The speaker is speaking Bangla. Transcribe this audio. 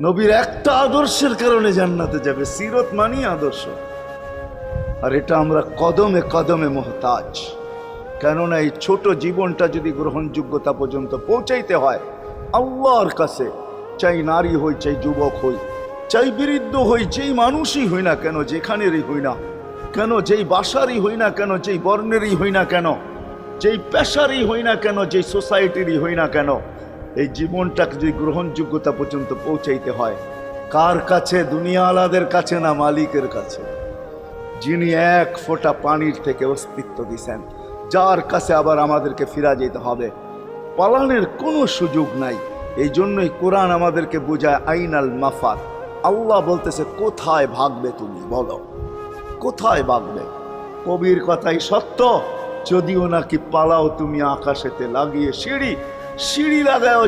নবীর একটা আদর্শের কারণে জান্নাতে যাবে। সিরত মানি আদর্শ। আর এটা আমরা কদমে কদমে মুহতাজ। কেননা এই ছোট জীবনটা যদি গ্রহণযোগ্যতা পর্যন্ত পৌঁছাইতে হয় আল্লাহর কাছে, চাই নারী হই, চাই যুবক হই, চাই বৃদ্ধ হই, যেই মানুষই হই না কেন, যেখানেরই হই না কেন, যেই বাসারই হই না কেন, যেই বর্ণেরই হই না কেন, যেই পেশারই হই না কেন, যেই সোসাইটিরই হই না কেন, এই জীবনটাকে যদি গ্রহণযোগ্যতা পর্যন্ত পৌঁছাইতে হয় কার কাছে? দুনিয়া আলাদের কাছে না, মালিকের কাছে, যিনি এক ফোঁটা পানির থেকে অস্তিত্ব দিছেন, যার কাছে আবার আমাদেরকে ফিরা যেতে হবে। পালানের কোনো সুযোগ নাই। এই জন্যই কোরআন আমাদেরকে বোঝায় আইনাল মাফার। আল্লাহ বলতেছে কোথায় ভাগবে তুমি, বলো কোথায় ভাগবে? কবির কথাই সত্য, যদিও নাকি পালাও তুমি আকাশেতে লাগিয়ে সিঁড়ি, সিঁড়ি লাগাও